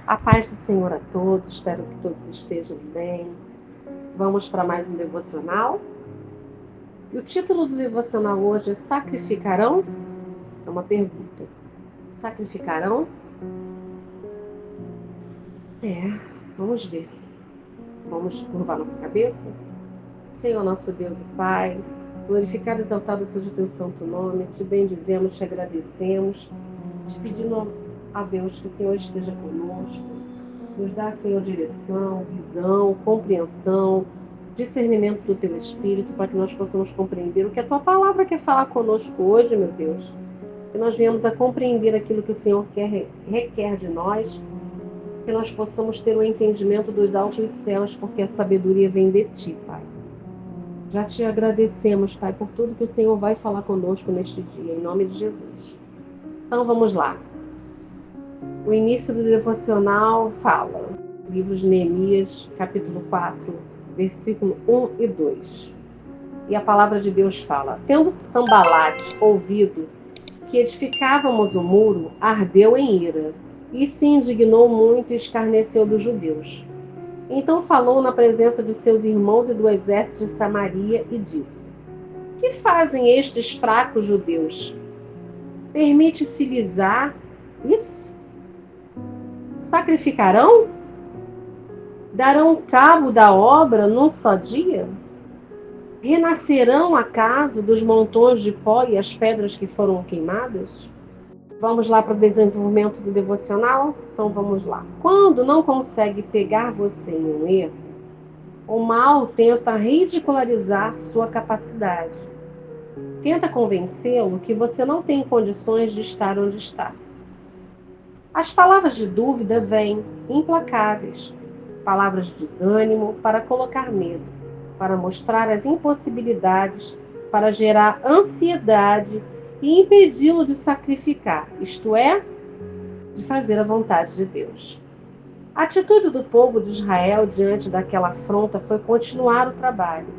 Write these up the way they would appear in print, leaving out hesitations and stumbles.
A paz do Senhor a todos, espero que todos estejam bem. Vamos para mais um devocional. E o título do devocional hoje é Sacrificarão? É uma pergunta. Sacrificarão? Vamos ver. Vamos curvar nossa cabeça? Senhor nosso Deus e Pai, glorificado e exaltado seja o teu santo nome, te bendizemos, te agradecemos, te pedindo a Deus que o Senhor esteja conosco, nos dá, Senhor, direção, visão, compreensão, discernimento do teu Espírito, para que nós possamos compreender o que a tua palavra quer falar conosco hoje, meu Deus. Que nós venhamos a compreender aquilo que o Senhor requer de nós, que nós possamos ter o entendimento dos altos céus, porque a sabedoria vem de ti, Pai. Já te agradecemos, Pai, por tudo que o Senhor vai falar conosco neste dia, em nome de Jesus. Então vamos lá. O início do devocional fala, livro de Neemias, capítulo 4, versículo 1 e 2. E a palavra de Deus fala: Tendo Sambalate ouvido que edificávamos o muro, ardeu em ira, e se indignou muito e escarneceu dos judeus. Então falou na presença de seus irmãos e do exército de Samaria e disse: Que fazem estes fracos judeus? Permite-se-lhes isso? Sacrificarão? Darão cabo da obra num só dia? Renascerão acaso dos montões de pó e as pedras que foram queimadas? Vamos lá para o desenvolvimento do devocional? Então vamos lá. Quando não consegue pegar você em um erro, o mal tenta ridicularizar sua capacidade. Tenta convencê-lo que você não tem condições de estar onde está. As palavras de dúvida vêm, implacáveis. Palavras de desânimo para colocar medo, para mostrar as impossibilidades, para gerar ansiedade e impedi-lo de sacrificar, isto é, de fazer a vontade de Deus. A atitude do povo de Israel diante daquela afronta foi continuar o trabalho.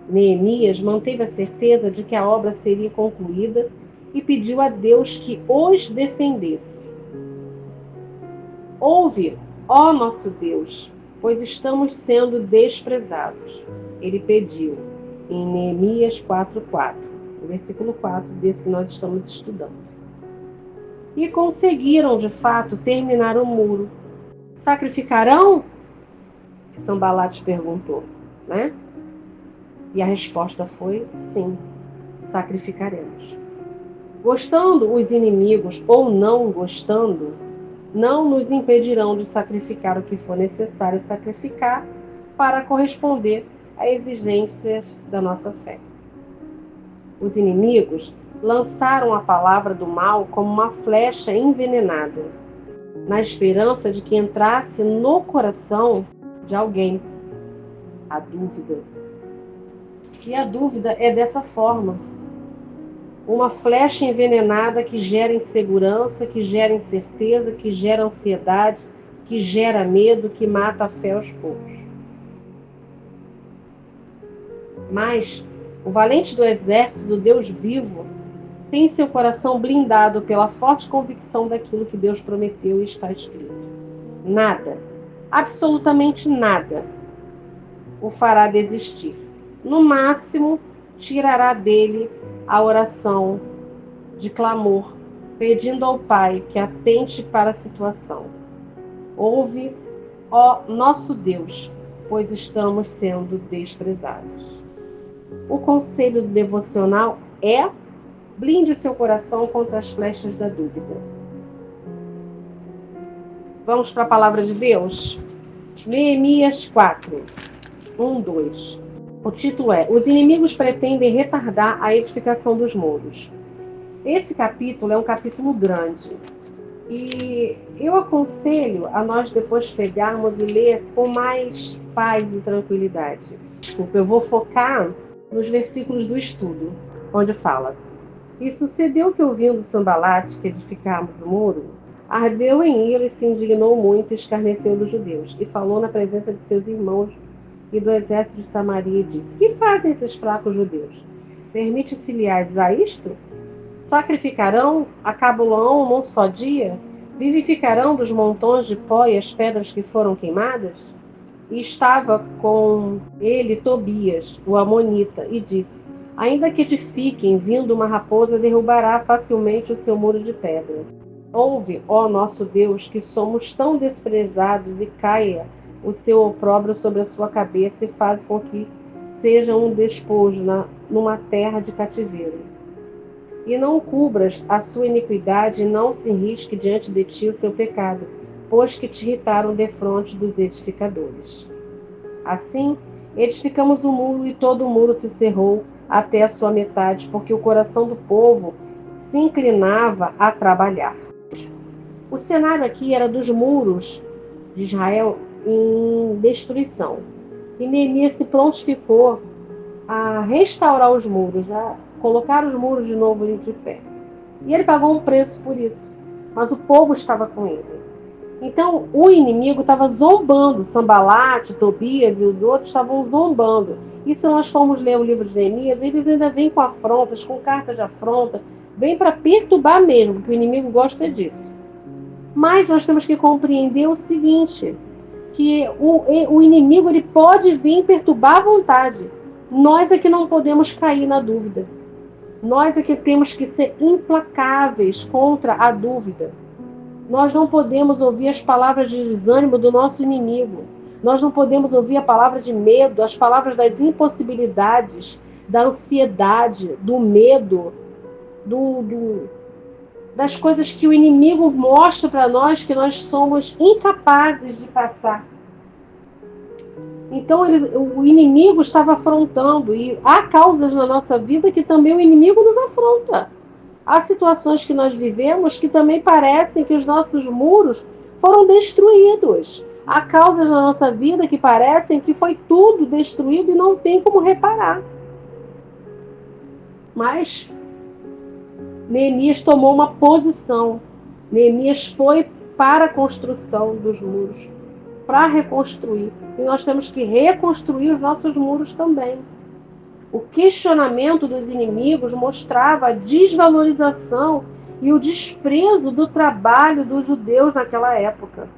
Neemias manteve a certeza de que a obra seria concluída e pediu a Deus que os defendesse. Ouve, ó nosso Deus, pois estamos sendo desprezados. Ele pediu em Neemias 4:4, no versículo 4 desse que nós estamos estudando. E conseguiram, de fato, terminar o muro. Sacrificarão? Sambalate perguntou, né? E a resposta foi sim, sacrificaremos. Gostando os inimigos ou não gostando, não nos impedirão de sacrificar o que for necessário sacrificar para corresponder às exigências da nossa fé. Os inimigos lançaram a palavra do mal como uma flecha envenenada, na esperança de que entrasse no coração de alguém a dúvida. E a dúvida é dessa forma. Uma flecha envenenada que gera insegurança, que gera incerteza, que gera ansiedade, que gera medo, que mata a fé aos poucos. Mas o valente do exército do Deus vivo tem seu coração blindado pela forte convicção daquilo que Deus prometeu e está escrito. Nada, absolutamente nada, o fará desistir. No máximo, tirará dele a oração de clamor, pedindo ao Pai que atente para a situação. Ouve, ó nosso Deus, pois estamos sendo desprezados. O conselho do devocional é: blinde seu coração contra as flechas da dúvida. Vamos para a palavra de Deus? Neemias 4, 1, 2. O título é: Os inimigos pretendem retardar a edificação dos muros. Esse capítulo é um capítulo grande. E eu aconselho a nós depois pegarmos e ler com mais paz e tranquilidade. Desculpa, eu vou focar nos versículos do estudo, onde fala: E sucedeu que, ouvindo Sambalate que edificamos o muro, ardeu em ira e se indignou muito e escarneceu dos judeus, e falou na presença de seus irmãos e do exército de Samaria e disse: Que fazem esses fracos judeus? Permite-se-lhes a isto? Sacrificarão? Acabarão num só dia? Vivificarão dos montões de pó e as pedras que foram queimadas? E estava com ele Tobias, o amonita, e disse: ainda que edifiquem, vindo uma raposa, derrubará facilmente o seu muro de pedra. Ouve, ó nosso Deus, que somos tão desprezados, e caia o seu opróbrio sobre a sua cabeça, e faz com que seja um despojo numa terra de cativeiro. E não cubras a sua iniquidade, e não se risque diante de ti o seu pecado, pois que te irritaram defronte dos edificadores. Assim, edificamos o muro, e todo o muro se cerrou até a sua metade, porque o coração do povo se inclinava a trabalhar. O cenário aqui era dos muros de Israel em destruição. E Neemias se prontificou a restaurar os muros, a colocar os muros de novo de pé. E ele pagou um preço por isso, mas o povo estava com ele. Então o inimigo estava zombando, Sambalate, Tobias e os outros estavam zombando. E se nós formos ler o livro de Neemias, eles ainda vêm com afrontas, com cartas de afronta, vêm para perturbar mesmo, porque o inimigo gosta disso. Mas nós temos que compreender o seguinte, que o inimigo ele pode vir perturbar à vontade. Nós é que não podemos cair na dúvida. Nós é que temos que ser implacáveis contra a dúvida. Nós não podemos ouvir as palavras de desânimo do nosso inimigo. Nós não podemos ouvir a palavra de medo, as palavras das impossibilidades, da ansiedade, do medo, das coisas que o inimigo mostra para nós que nós somos incapazes de passar. Então o inimigo estava afrontando, e há causas na nossa vida que também o inimigo nos afronta. Há situações que nós vivemos que também parecem que os nossos muros foram destruídos. Há causas na nossa vida que parecem que foi tudo destruído e não tem como reparar. Mas Neemias tomou uma posição. Neemias foi para a construção dos muros, para reconstruir. E nós temos que reconstruir os nossos muros também. O questionamento dos inimigos mostrava a desvalorização e o desprezo do trabalho dos judeus naquela época.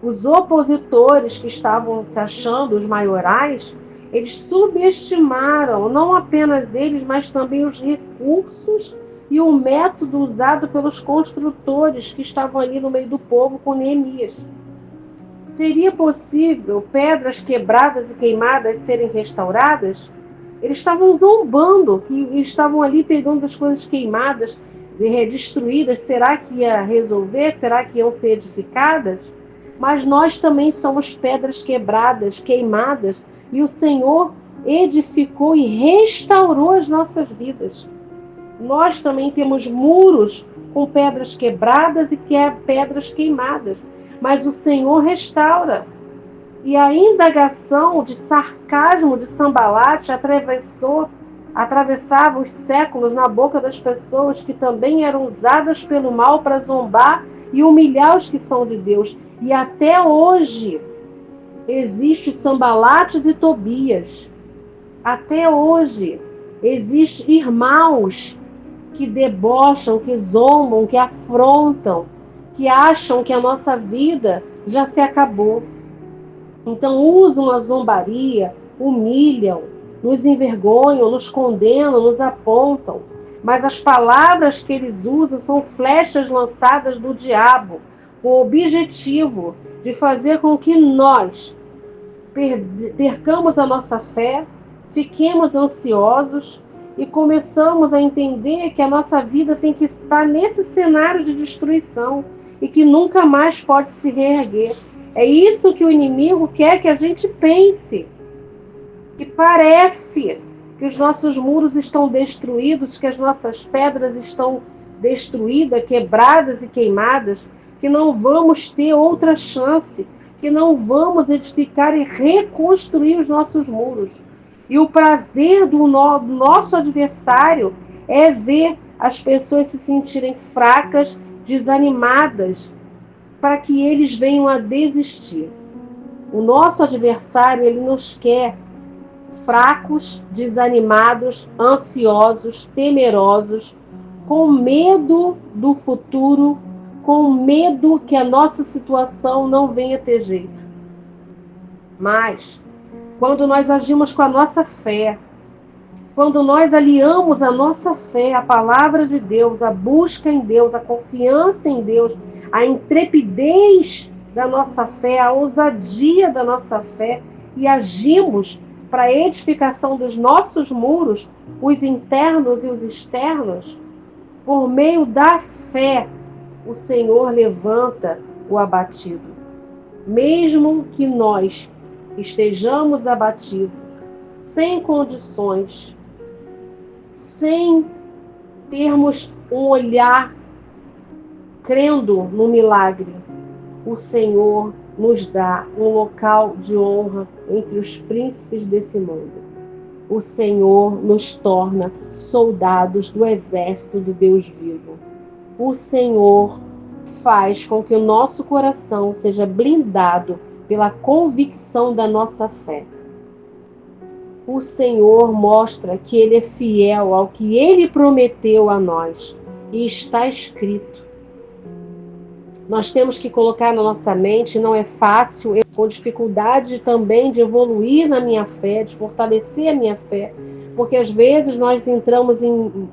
Os opositores que estavam se achando os maiorais, eles subestimaram não apenas eles, mas também os recursos e o método usado pelos construtores que estavam ali no meio do povo com Neemias. Seria possível pedras quebradas e queimadas serem restauradas? Eles estavam zombando, que estavam ali pegando as coisas queimadas, destruídas. Será que ia resolver? Será que iam ser edificadas? Mas nós também somos pedras quebradas, queimadas, e o Senhor edificou e restaurou as nossas vidas. Nós também temos muros com pedras quebradas e pedras queimadas, mas o Senhor restaura. E a indagação de sarcasmo de Sambalate atravessava os séculos na boca das pessoas que também eram usadas pelo mal para zombar e humilhar os que são de Deus. E até hoje existem Sambalates e Tobias. Até hoje existem irmãos que debocham, que zombam, que afrontam, que acham que a nossa vida já se acabou. Então usam a zombaria, humilham, nos envergonham, nos condenam, nos apontam. Mas as palavras que eles usam são flechas lançadas do diabo, com o objetivo de fazer com que nós percamos a nossa fé, fiquemos ansiosos e começamos a entender que a nossa vida tem que estar nesse cenário de destruição e que nunca mais pode se reerguer. É isso que o inimigo quer que a gente pense. Que parece que os nossos muros estão destruídos, que as nossas pedras estão destruídas, quebradas e queimadas, que não vamos ter outra chance, que não vamos edificar e reconstruir os nossos muros. E o prazer do nosso adversário é ver as pessoas se sentirem fracas, desanimadas, para que eles venham a desistir. O nosso adversário, ele nos quer fracos, desanimados, ansiosos, temerosos, com medo do futuro, com medo que a nossa situação não venha ter jeito. Mas, quando nós agimos com a nossa fé, quando nós aliamos a nossa fé, a palavra de Deus, a busca em Deus, a confiança em Deus, a intrepidez da nossa fé, a ousadia da nossa fé, e agimos para a edificação dos nossos muros, os internos e os externos, por meio da fé, o Senhor levanta o abatido. Mesmo que nós estejamos abatidos, sem condições, sem termos um olhar crendo no milagre, o Senhor nos dá um local de honra entre os príncipes desse mundo. O Senhor nos torna soldados do exército do Deus vivo. O Senhor faz com que o nosso coração seja blindado pela convicção da nossa fé. O Senhor mostra que Ele é fiel ao que Ele prometeu a nós. E está escrito. Nós temos que colocar na nossa mente, não é fácil, eu com dificuldade também de evoluir na minha fé, de fortalecer a minha fé, porque às vezes nós entramos em,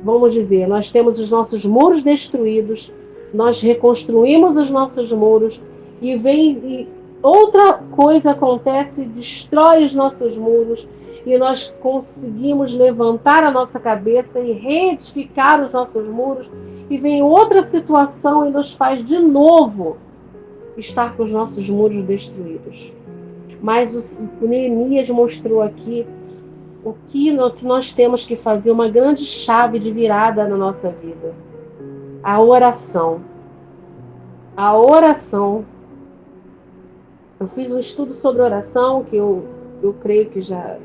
vamos dizer, nós temos os nossos muros destruídos, nós reconstruímos os nossos muros e outra coisa acontece, destrói os nossos muros e nós conseguimos levantar a nossa cabeça e reedificar os nossos muros e vem outra situação e nos faz de novo estar com os nossos muros destruídos. Mas o Neemias mostrou aqui o que nós temos que fazer, uma grande chave de virada na nossa vida. A oração. A oração. Eu fiz um estudo sobre oração, que eu creio que já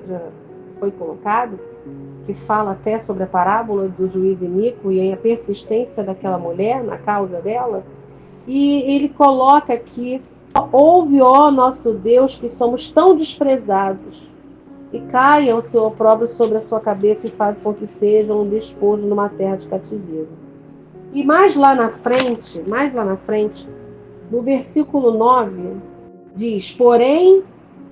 foi colocado, que fala até sobre a parábola do juiz iníquo e a persistência daquela mulher na causa dela. E ele coloca aqui: ouve, ó nosso Deus, que somos tão desprezados, e caia o seu opróbrio sobre a sua cabeça e faz com que seja um despojo numa terra de cativeiro. E mais lá na frente, no versículo 9, diz: porém,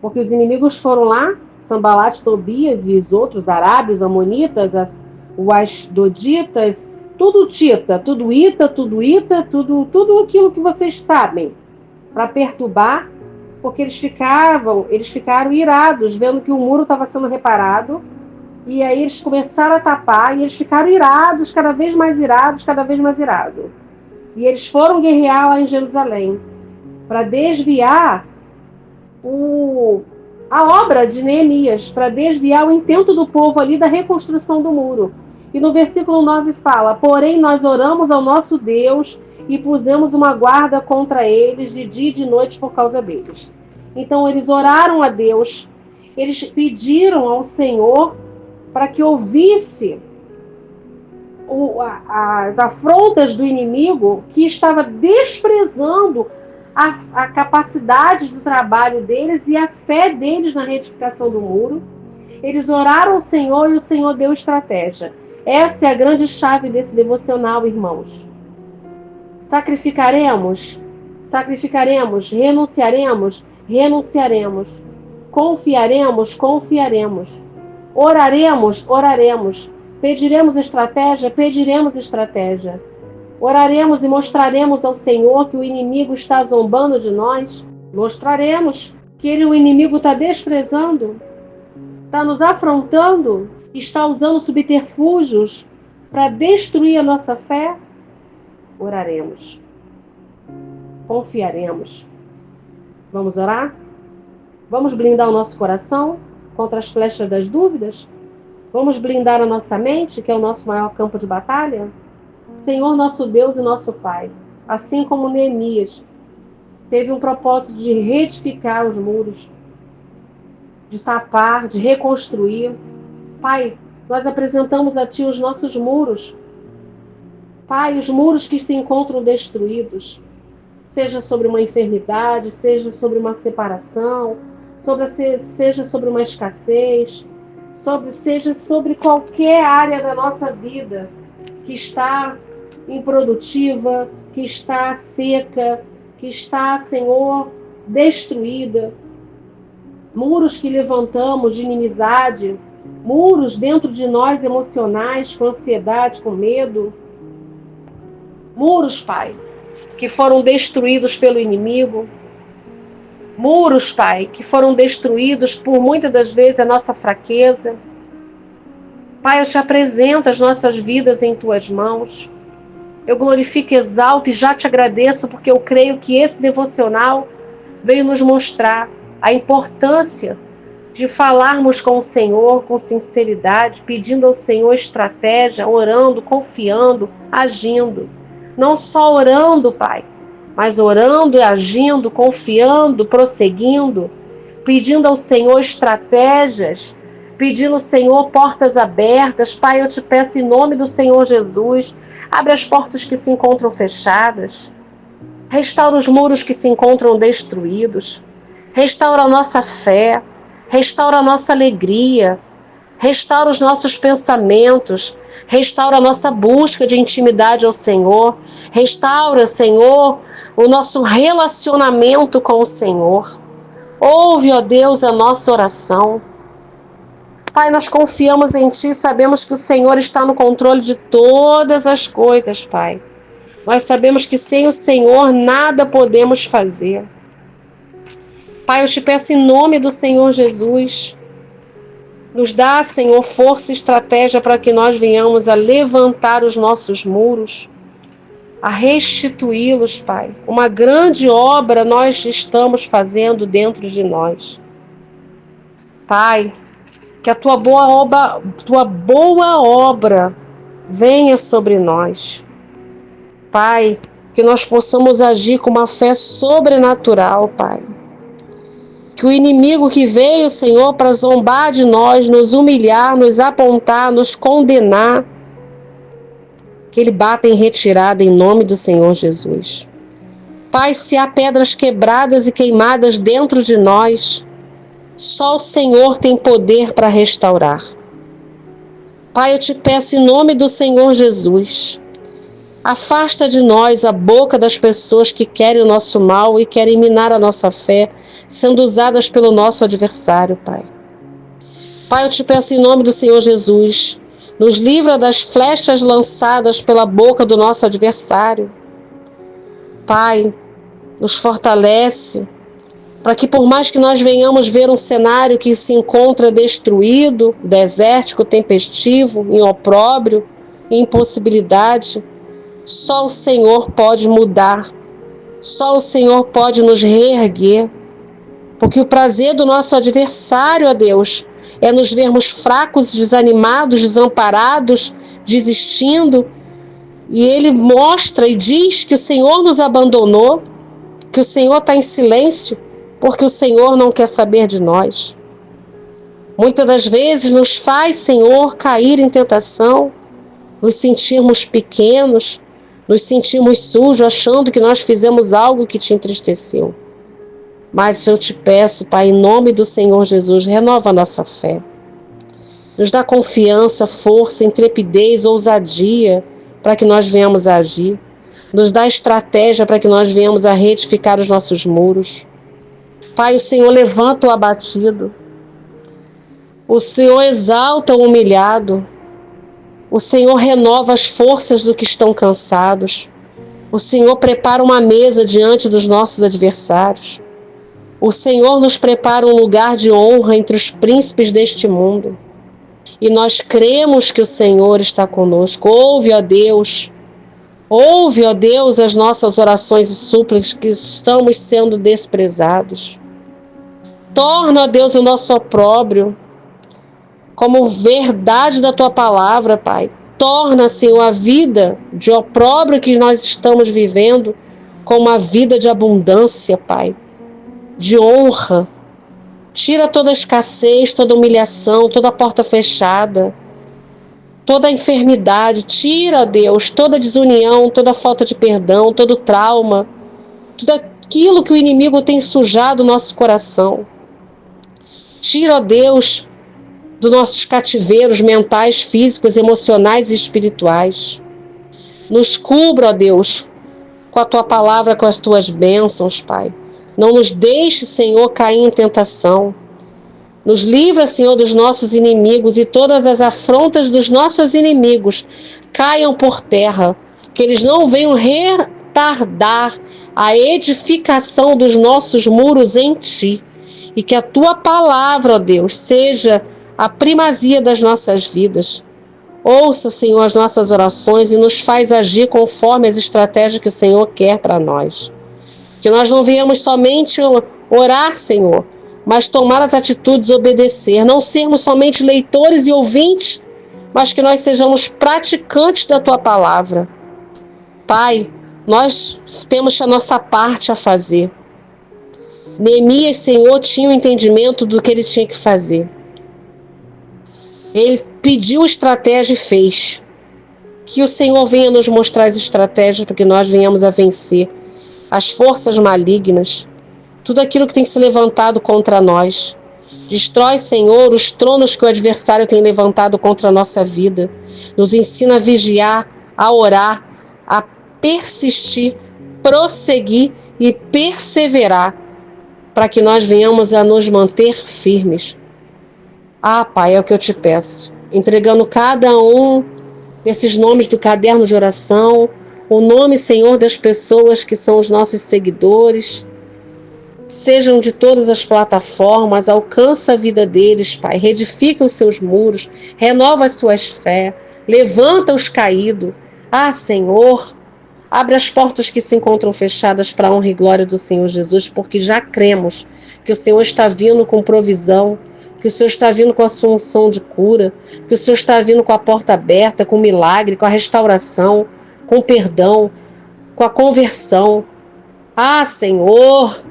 porque os inimigos foram lá, Sambalate, Tobias e os outros, arábios, amonitas, os asdoditas, tudo tita, tudo ita, tudo aquilo que vocês sabem, para perturbar, porque eles ficaram irados, vendo que o muro estava sendo reparado, e aí eles começaram a tapar, e eles ficaram irados, cada vez mais irados. E eles foram guerrear lá em Jerusalém, para desviar a obra de Neemias, para desviar o intento do povo ali da reconstrução do muro. E no versículo 9 fala: porém nós oramos ao nosso Deus e pusemos uma guarda contra eles de dia e de noite por causa deles. Então eles oraram a Deus, eles pediram ao Senhor para que ouvisse as afrontas do inimigo, que estava desprezando a capacidade do trabalho deles e a fé deles na reedificação do muro. Eles oraram ao Senhor e o Senhor deu estratégia. Essa é a grande chave desse devocional, irmãos. Sacrificaremos, renunciaremos, confiaremos, oraremos, pediremos estratégia, oraremos e mostraremos ao Senhor que o inimigo está zombando de nós, mostraremos que o inimigo está desprezando, está nos afrontando, está usando subterfúgios para destruir a nossa fé. Oraremos, confiaremos. Vamos orar? Vamos blindar o nosso coração contra as flechas das dúvidas? Vamos blindar a nossa mente, que é o nosso maior campo de batalha? Senhor, nosso Deus e nosso Pai, assim como Neemias teve um propósito de reedificar os muros, de tapar, de reconstruir. Pai, nós apresentamos a Ti os nossos muros. Pai, os muros que se encontram destruídos, seja sobre uma enfermidade, seja sobre uma separação, seja sobre uma escassez, seja sobre qualquer área da nossa vida que está improdutiva, que está seca, que está, Senhor, destruída. Muros que levantamos de inimizade, muros dentro de nós emocionais, com ansiedade, com medo. Muros, Pai, que foram destruídos pelo inimigo. Muros, Pai, que foram destruídos por muitas das vezes a nossa fraqueza. Pai, eu te apresento as nossas vidas em tuas mãos. Eu glorifico, exalto e já te agradeço porque eu creio que esse devocional veio nos mostrar a importância de falarmos com o Senhor com sinceridade, pedindo ao Senhor estratégia, orando, confiando, agindo. Não só orando, Pai, mas orando e agindo, confiando, prosseguindo, pedindo ao Senhor estratégias, pedindo ao Senhor portas abertas. Pai, eu te peço em nome do Senhor Jesus, abre as portas que se encontram fechadas, restaura os muros que se encontram destruídos, restaura a nossa fé, restaura a nossa alegria, restaura os nossos pensamentos, restaura a nossa busca de intimidade ao Senhor, restaura, Senhor, o nosso relacionamento com o Senhor. Ouve, ó Deus, a nossa oração. Pai, nós confiamos em Ti, sabemos que o Senhor está no controle de todas as coisas, Pai. Nós sabemos que sem o Senhor nada podemos fazer. Pai, eu te peço em nome do Senhor Jesus, nos dá, Senhor, força e estratégia para que nós venhamos a levantar os nossos muros, a restituí-los, Pai. Uma grande obra nós estamos fazendo dentro de nós. Pai, que a tua boa obra venha sobre nós. Pai, que nós possamos agir com uma fé sobrenatural, Pai. Que o inimigo que veio, Senhor, para zombar de nós, nos humilhar, nos apontar, nos condenar, que ele bata em retirada em nome do Senhor Jesus. Pai, se há pedras quebradas e queimadas dentro de nós, só o Senhor tem poder para restaurar. Pai, eu te peço em nome do Senhor Jesus, afasta de nós a boca das pessoas que querem o nosso mal e querem minar a nossa fé, sendo usadas pelo nosso adversário, Pai. Pai, eu te peço em nome do Senhor Jesus, nos livra das flechas lançadas pela boca do nosso adversário. Pai, nos fortalece, para que por mais que nós venhamos ver um cenário que se encontra destruído, desértico, tempestivo, em opróbrio, em impossibilidade, só o Senhor pode mudar, só o Senhor pode nos reerguer, porque o prazer do nosso adversário, ó Deus, é nos vermos fracos, desanimados, desamparados, desistindo, e ele mostra e diz que o Senhor nos abandonou, que o Senhor está em silêncio, porque o Senhor não quer saber de nós. Muitas das vezes nos faz, Senhor, cair em tentação, nos sentirmos pequenos, nos sentimos sujos, achando que nós fizemos algo que te entristeceu. Mas eu te peço, Pai, em nome do Senhor Jesus, renova a nossa fé. Nos dá confiança, força, intrepidez, ousadia, para que nós venhamos a agir. Nos dá estratégia para que nós venhamos a reedificar os nossos muros. Pai, o Senhor levanta o abatido. O Senhor exalta o humilhado. O Senhor renova as forças do que estão cansados. O Senhor prepara uma mesa diante dos nossos adversários. O Senhor nos prepara um lugar de honra entre os príncipes deste mundo. E nós cremos que o Senhor está conosco. Ouve, ó Deus, as nossas orações e súplicas que estamos sendo desprezados. Torna, ó Deus, o nosso opróbrio como verdade da Tua palavra, Pai. Torna, Senhor, a vida de opróbrio que nós estamos vivendo como uma vida de abundância, Pai, de honra. Tira toda a escassez, toda a humilhação, toda a porta fechada, toda a enfermidade. Tira, Deus, toda a desunião, toda a falta de perdão, todo o trauma, tudo aquilo que o inimigo tem sujado o nosso coração. Tira, Deus, dos nossos cativeiros mentais, físicos, emocionais e espirituais. Nos cubra, ó Deus, com a tua palavra, com as tuas bênçãos, Pai. Não nos deixe, Senhor, cair em tentação. Nos livra, Senhor, dos nossos inimigos, e todas as afrontas dos nossos inimigos caiam por terra, que eles não venham retardar a edificação dos nossos muros em Ti, e que a Tua palavra, ó Deus, seja a primazia das nossas vidas. Ouça, Senhor, as nossas orações e nos faz agir conforme as estratégias que o Senhor quer para nós. Que nós não venhamos somente orar, Senhor, mas tomar as atitudes, obedecer, não sermos somente leitores e ouvintes, mas que nós sejamos praticantes da Tua palavra. Pai, nós temos a nossa parte a fazer. Neemias, Senhor, tinha o entendimento do que ele tinha que fazer. Ele pediu estratégia e fez. Que o Senhor venha nos mostrar as estratégias para que nós venhamos a vencer as forças malignas, tudo aquilo que tem se levantado contra nós. Destrói, Senhor, os tronos que o adversário tem levantado contra a nossa vida. Nos ensina a vigiar, a orar, a persistir, prosseguir e perseverar, para que nós venhamos a nos manter firmes. Ah, Pai, é o que eu te peço, entregando cada um desses nomes do caderno de oração, o nome, Senhor, das pessoas que são os nossos seguidores, sejam de todas as plataformas, alcança a vida deles, Pai, reedifica os seus muros, renova as suas fé, levanta os caídos. Ah, Senhor, abre as portas que se encontram fechadas para a honra e glória do Senhor Jesus, porque já cremos que o Senhor está vindo com provisão, que o Senhor está vindo com a sua unção de cura, que o Senhor está vindo com a porta aberta, com o milagre, com a restauração, com o perdão, com a conversão. Ah, Senhor,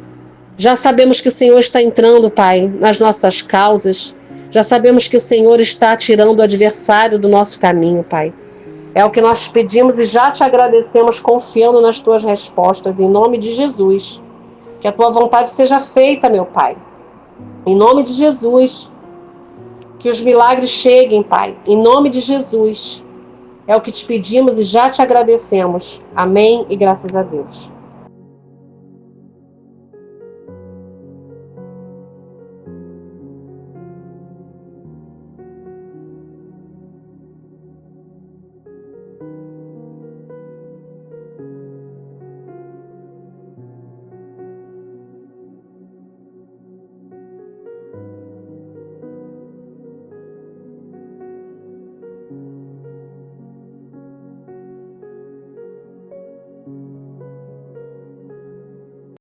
já sabemos que o Senhor está entrando, Pai, nas nossas causas. Já sabemos que o Senhor está tirando o adversário do nosso caminho, Pai. É o que nós pedimos e já te agradecemos, confiando nas tuas respostas, em nome de Jesus. Que a tua vontade seja feita, meu Pai. Em nome de Jesus. Que os milagres cheguem, Pai. Em nome de Jesus. É o que te pedimos e já te agradecemos. Amém e graças a Deus.